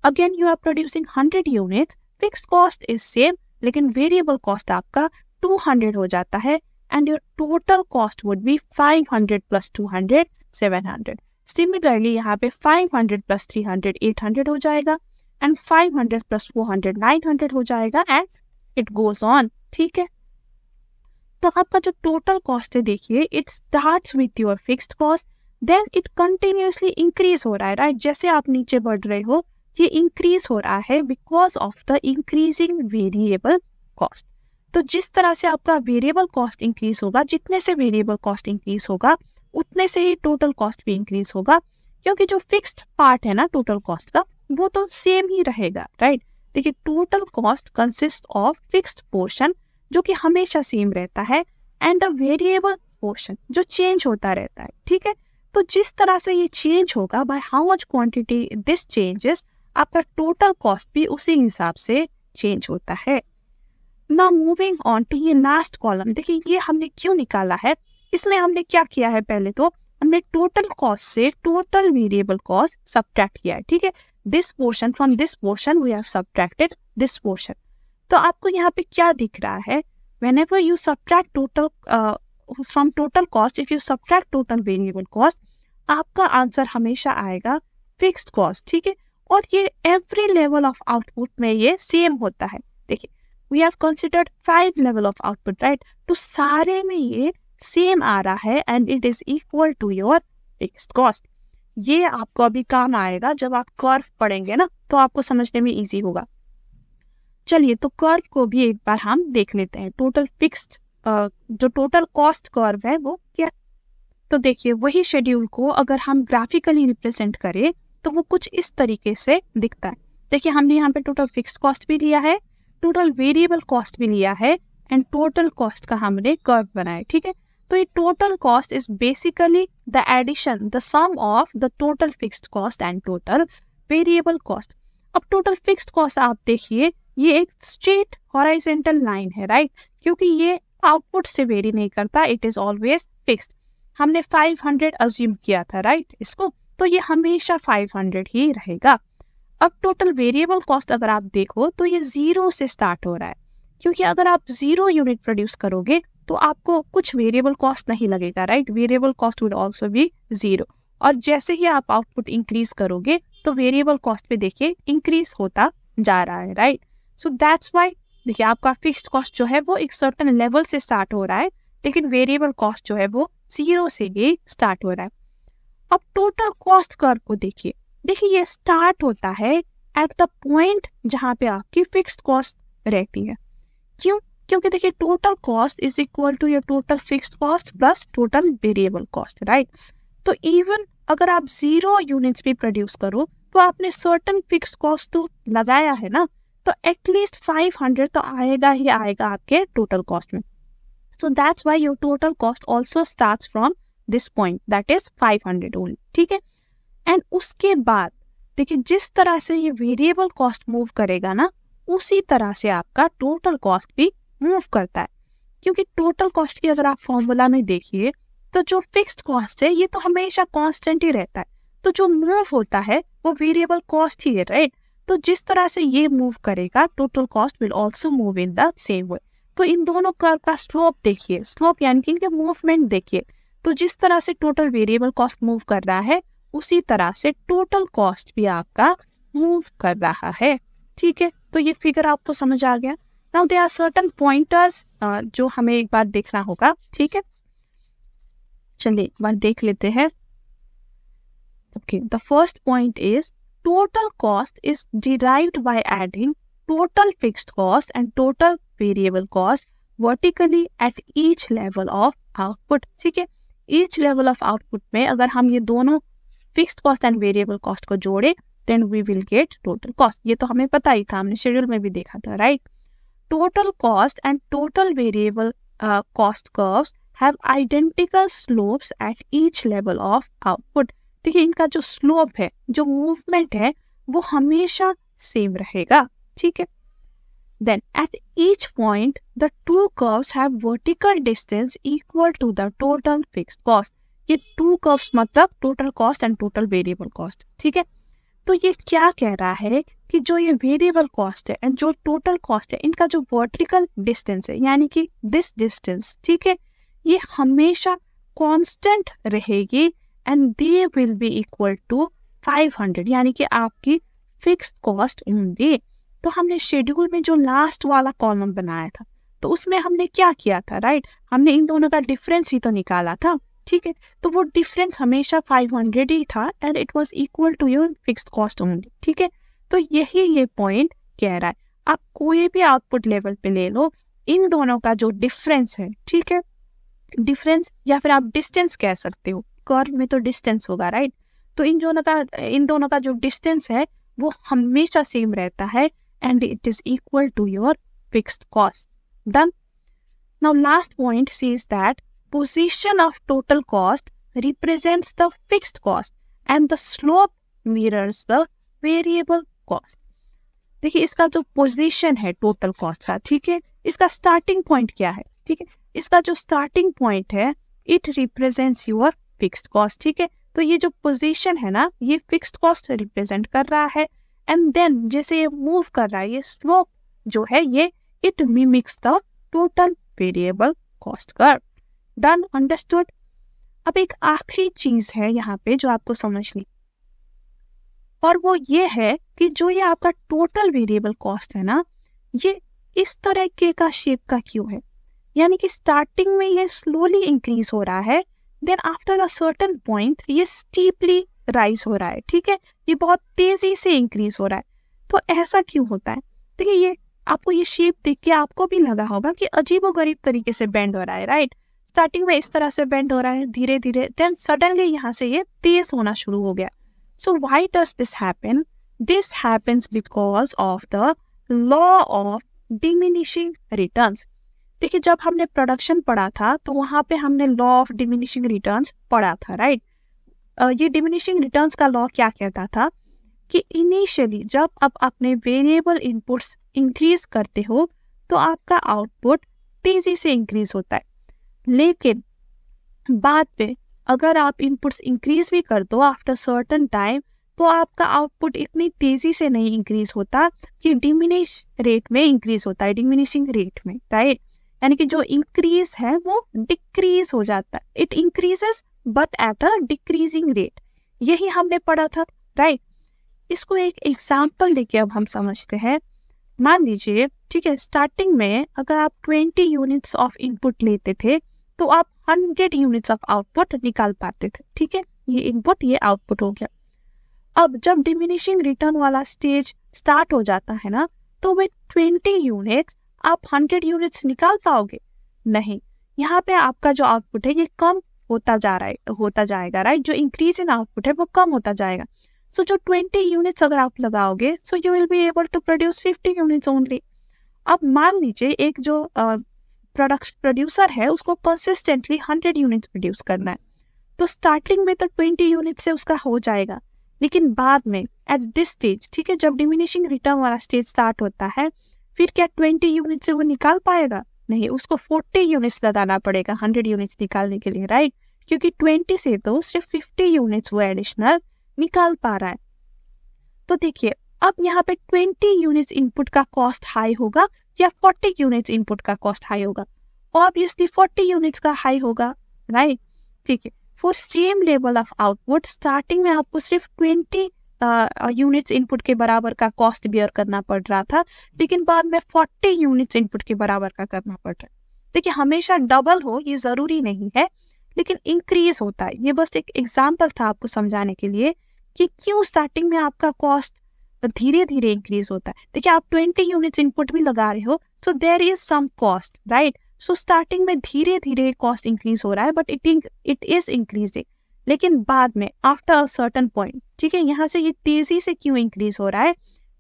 Speaker 1: Again you are producing 100 units, fixed cost is same, लेकिन वेरिएबल कॉस्ट आपका 200 हो जाता है, and your total cost would be 500 plus 200 700. Similarly यहाँ पे 500 plus 300 800 हो जाएगा, and 500 plus 400 900 हो जाएगा, and it goes on, ठीक है। तो आपका जो टोटल कॉस्ट है देखिए, it starts with your fixed cost, then it continuously increase हो रहा है, राइट, जैसे आप नीचे बढ़ रहे हो ये increase हो रहा है because of the increasing variable cost। तो जिस तरह से आपका वेरिएबल कॉस्ट इंक्रीज होगा, जितने से वेरिएबल कॉस्ट इंक्रीज होगा उतने से ही टोटल कॉस्ट भी इंक्रीज होगा, क्योंकि जो फिक्स्ड पार्ट है ना टोटल कॉस्ट का वो तो सेम ही रहेगा, राइट। देखिए total cost consist of fixed portion जो कि हमेशा सेम रहता है, एंड अ वेरिएबल पोर्शन जो चेंज होता रहता है, ठीक है। तो जिस तरह से ये चेंज होगा, by how much quantity this changes, आपका टोटल कॉस्ट भी उसी हिसाब से चेंज होता है। Now moving on to ये लास्ट कॉलम, देखिए ये हमने क्यों निकाला है, इसमें हमने क्या किया है, पहले तो हमने टोटल कॉस्ट से टोटल वेरिएबल कॉस्ट सब्ट्रैक्ट किया है, ठीक है। This portion from this portion we have subtracted this portion. तो आपको यहाँ पे क्या दिख रहा है, whenever you subtract total from total cost, if you subtract total variable cost, आपका आंसर हमेशा आएगा फिक्स्ड कॉस्ट, ठीक है। और ये एवरी लेवल ऑफ आउटपुट में ये सेम होता है। देखिए we have considered 5 level of output, right? तो सारे में ये सेम आ रहा है and it is equal to your fixed cost. ये आपको अभी काम आएगा जब आप कर्व पढ़ेंगे ना, तो आपको समझने में इजी होगा। चलिए, तो कर्व को भी एक बार हम देख लेते हैं। टोटल फिक्स्ड जो टोटल कॉस्ट कर्व है वो क्या, तो देखिए वही शेड्यूल को अगर हम ग्राफिकली रिप्रेजेंट करें तो वो कुछ इस तरीके से दिखता है। देखिए हमने यहाँ पे टोटल फिक्स्ड कॉस्ट भी लिया है, टोटल वेरिएबल कॉस्ट भी लिया है एंड टोटल कॉस्ट का हमने कर्व बनाया, ठीक है? तो ये total cost is basically the addition, the sum of the total fixed cost and total variable cost. अब टोटल फिक्स्ड कॉस्ट आप देखिए, ये एक स्ट्रेट हॉराइजेंटल लाइन है, राइट? क्योंकि ये आउटपुट से वेरी नहीं करता, इट इज ऑलवेज फिक्स्ड। हमने 500 अज्यूम किया था, राइट? इसको तो ये हमेशा 500 ही रहेगा। अब टोटल वेरिएबल कॉस्ट अगर आप देखो तो ये 0 से स्टार्ट हो रहा है, क्योंकि अगर आप 0 यूनिट प्रोड्यूस करोगे तो आपको कुछ वेरिएबल कॉस्ट नहीं लगेगा, right? Variable cost would also be 0। और जैसे ही आप आउटपुट इंक्रीज करोगे तो वेरिएबल कॉस्ट पे देखिए इंक्रीज होता जा रहा है, राइट? सो दैट्स व्हाई देखिए आपका फिक्स्ड कॉस्ट जो है वो एक सर्टेन लेवल से स्टार्ट हो रहा है, लेकिन वेरिएबल कॉस्ट जो है वो 0 से ही स्टार्ट हो रहा है। अब टोटल कॉस्ट कर्व को देखिए, ये स्टार्ट होता है एट द पॉइंट जहां पे आपकी फिक्स्ड कॉस्ट रहती है। क्यों? क्योंकि देखिए total cost is equal to your total fixed cost plus total variable cost, right? तो इवन अगर आप 0 यूनिट्स भी प्रोड्यूस करो तो आपने सर्टेन फिक्स्ड कॉस्ट तो लगाया है ना, तो एटलीस्ट 500 तो आएगा ही आएगा आपके टोटल कॉस्ट में। So that's why your total cost also starts from this point, that is 500 only, ठीक है? एंड उसके बाद देखिए जिस तरह से ये वेरिएबल कॉस्ट मूव करेगा ना, उसी तरह से आपका टोटल कॉस्ट भी मूव करता है। क्योंकि टोटल कॉस्ट की अगर आप फॉर्मूला में देखिए तो जो फिक्स्ड कॉस्ट है ये तो हमेशा कांस्टेंट ही रहता है, तो जो मूव होता है वो वेरिएबल कॉस्ट ही है, राइट? तो जिस तरह से ये मूव करेगा total cost will also move in the same way. तो इन दोनों कर्व का स्लोप देखिए, स्लोप यानी कि इनके मूवमेंट देखिए, तो जिस तरह से टोटल वेरिएबल कॉस्ट मूव कर रहा है उसी तरह से टोटल कॉस्ट भी आपका मूव कर रहा है, ठीक है? तो ये फिगर आपको समझ आ गया। Now there are certain pointers जो हमें एक बार देखना होगा, ठीक है? चलिए एक बार देख लेते हैं। Okay, the first point is total cost is derived by adding total fixed cost and total variable cost vertically at each level of output, ठीक है? each level of output में अगर हम ये दोनों fixed cost and variable cost को जोड़े then we will get total cost। ये तो हमें पता ही था, हमने शेड्यूल में भी देखा था, right? total cost and total variable cost curves have identical slopes at each level of output। देखिए इनका जो स्लोप है, जो मूवमेंट है वो हमेशा सेम रहेगा, ठीक है? Then at each point the two curves have vertical distance equal to the total fixed cost. ये टू कर्व्स मतलब total cost and total variable cost, ठीक है? तो ये क्या कह रहा है कि जो ये वेरिएबल कॉस्ट है एंड जो टोटल कॉस्ट है, इनका जो वर्टिकल डिस्टेंस है यानी कि दिस डिस्टेंस, ठीक है, ये हमेशा कांस्टेंट रहेगी and they will be equal to 500, यानी कि आपकी फिक्स्ड कॉस्ट होंगे। तो हमने शेड्यूल में जो लास्ट वाला कॉलम बनाया था तो उसमें हमने क्या किया था, राइट? हमने इन दोनों का डिफरेंस ही तो निकाला था, ठीक है? तो वो डिफरेंस हमेशा 500 ही था and it was equal to your fixed cost only, ठीक है? तो यही ये पॉइंट कह रहा है। आप कोई भी आउटपुट लेवल पे ले लो, इन दोनों का जो डिफरेंस है, ठीक है, डिफरेंस या फिर आप डिस्टेंस कह सकते हो, कर्व में तो डिस्टेंस होगा, राइट? तो इन दोनों का जो डिस्टेंस है वो हमेशा सेम रहता है and it is equal to your fixed cost. Done. Now last point says that position of total cost represents the fixed cost and the slope mirrors the variable cost. देखिए इसका जो position है total cost का, ठीक है, इसका starting point क्या है, ठीक है? इसका जो स्टार्टिंग पॉइंट है it represents your fixed cost, ठीक है? तो ये जो पोजीशन है ना, ये फिक्स्ड कॉस्ट रिप्रेजेंट कर रहा है एंड देन जैसे ये मूव कर रहा है, ये स्लोप जो है ये it mimics the total variable cost curve. Done, understood? अब एक आखिरी चीज है यहाँ पे जो आपको समझनी, और वो ये है कि जो ये आपका टोटल वेरिएबल कॉस्ट है ना, ये इस तरह के का शेप का क्यों है, यानी कि स्टार्टिंग में ये स्लोली इंक्रीज हो रहा है, then after a certain point ये स्टीपली राइज हो रहा है, ठीक है, ये बहुत तेजी से इंक्रीज हो रहा है। तो ऐसा क्यों होता है? देखिए ये आपको ये शेप देख के आपको भी लगा होगा कि अजीबोगरीब तरीके से बेंड हो रहा है, राइट। स्टार्टिंग में इस तरह से बेंड हो रहा है धीरे धीरे, देन सडनली यहाँ से ये तेज होना शुरू हो गया। So why does this happen? This happens because of the law of diminishing returns. देखिए जब हमने प्रोडक्शन पढ़ा था तो वहां पे हमने लॉ ऑफ डिमिनिशिंग रिटर्न्स पढ़ा था, राइट। ये डिमिनिशिंग रिटर्न्स का लॉ क्या कहता था कि इनिशियली जब आप अपने वेरिएबल इनपुट्स इंक्रीज करते हो तो आपका आउटपुट तेजी से इंक्रीज होता है, लेकिन बाद में अगर आप इनपुट्स इंक्रीज भी कर दो आफ्टर सर्टेन टाइम तो आपका आउटपुट इतनी तेजी से नहीं इंक्रीज होता कि डिमिनिश रेट में इंक्रीज होता है, डिमिनिशिंग रेट में, राइट। यानी कि जो इंक्रीज है वो डिक्रीज हो जाता है, it increases but at a decreasing rate. यही हमने पढ़ा था, राइट। इसको एक एग्जाम्पल लेके अब हम समझते हैं। मान लीजिए, ठीक है, स्टार्टिंग में अगर आप 20 यूनिट्स ऑफ इनपुट लेते थे तो आप 100 यूनिट्स ऑफ आउटपुट निकाल पाते थे, ठीक है, ये इनपुट ये आउटपुट हो गया। अब जब डिमिनिशिंग रिटर्न वाला स्टेज स्टार्ट हो जाता है ना, तो विद 20 यूनिट्स आप 100 यूनिट्स निकाल पाओगे? नहीं, यहाँ पे आपका जो आउटपुट है ये कम होता जाएगा, राइट। जो इंक्रीज इन आउटपुट है वो कम होता जाएगा। सो जो 20 यूनिट्स अगर आप लगाओगे so you will be able to produce 50 units only. अब मान लीजिए एक जो प्रोड्यूसर है उसको कंसिस्टेंटली 100 यूनिट्स प्रोड्यूस करना है, तो स्टार्टिंग में तो 20 यूनिट से उसका हो जाएगा, लेकिन बाद में एट दिस स्टेज, ठीक है, जब डिमिनिशिंग रिटर्न वाला स्टेज स्टार्ट होता है, फिर क्या 20 यूनिट से वो निकाल पाएगा? नहीं, उसको 40 यूनिट्स लगाना पड़ेगा 100 यूनिट्स निकालने के लिए, राइट, क्योंकि 20 से तो सिर्फ 50 यूनिट्स वो एडिशनल निकाल पा रहा है। तो देखिए अब यहाँ पे 20 यूनिट्स इनपुट का कॉस्ट हाई होगा या 40 यूनिट्स इनपुट का कॉस्ट हाई होगा? ऑब्वियसली 40 यूनिट्स का हाई होगा, राइट, ठीक है। For same level of output starting में आपको सिर्फ 20 यूनिट्स इनपुट के बराबर का कॉस्ट बियर करना पड़ रहा था, लेकिन बाद में 40 यूनिट्स इनपुट के बराबर का करना पड़ रहा है। देखिए हमेशा डबल हो ये जरूरी नहीं है, लेकिन इंक्रीज होता है। ये बस एक एग्जाम्पल था आपको समझाने के लिए कि क्यों स्टार्टिंग में आपका कॉस्ट धीरे धीरे इंक्रीज होता है। देखिए आप 20 यूनिट्स इनपुट भी लगा रहे हो, so there is some cost, right. So starting में धीरे धीरे कॉस्ट इंक्रीज हो रहा है, बट इट इज इंक्रीजिंग, लेकिन बाद में आफ्टर अ सर्टेन पॉइंट, ठीक है, यहाँ से ये तेजी से क्यों इंक्रीज हो रहा है?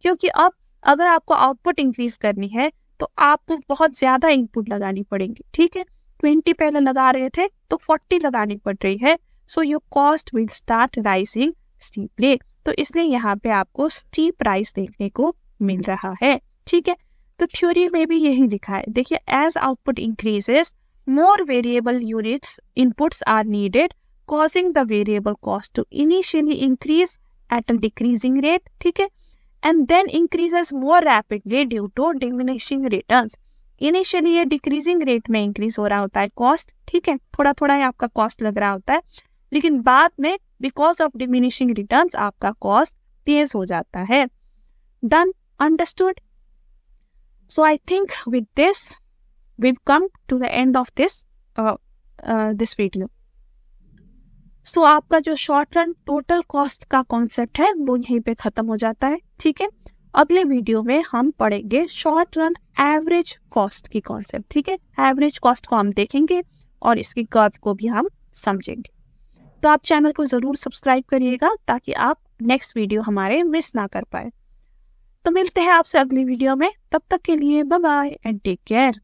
Speaker 1: क्योंकि अब अगर आपको आउटपुट इंक्रीज करनी है तो आपको बहुत ज्यादा इनपुट लगानी पड़ेगी, ठीक है। 20 पहले लगा रहे थे तो 40 लगानी पड़ रही है, सो your cost will start rising steeply. तो इसलिए यहाँ पे आपको स्टीप राइज देखने को मिल रहा है, ठीक है। तो थ्योरी में भी यही लिखा है। देखिए as output increases more variable units inputs are needed causing the variable cost to initially increase at a decreasing rate, ठीक है, and then increases more rapidly due to diminishing returns। Initially ये decreasing rate में increase हो रहा होता है cost, ठीक है, थोड़ा थोड़ा ही आपका cost लग रहा होता है, लेकिन बाद में because of diminishing returns आपका cost तेज हो जाता है। Done? Understood? So I think with this we've come to the end of this video। सो आपका जो शॉर्ट रन टोटल कॉस्ट का कॉन्सेप्ट है वो यहीं पे खत्म हो जाता है, ठीक है। अगले वीडियो में हम पढ़ेंगे शॉर्ट रन एवरेज कॉस्ट की कॉन्सेप्ट, ठीक है। एवरेज कॉस्ट को हम देखेंगे और इसकी कर्व को भी हम समझेंगे। तो आप चैनल को जरूर सब्सक्राइब करिएगा ताकि आप नेक्स्ट वीडियो हमारे मिस ना कर पाए। तो मिलते हैं आपसे अगली वीडियो में, तब तक के लिए bye bye and take care.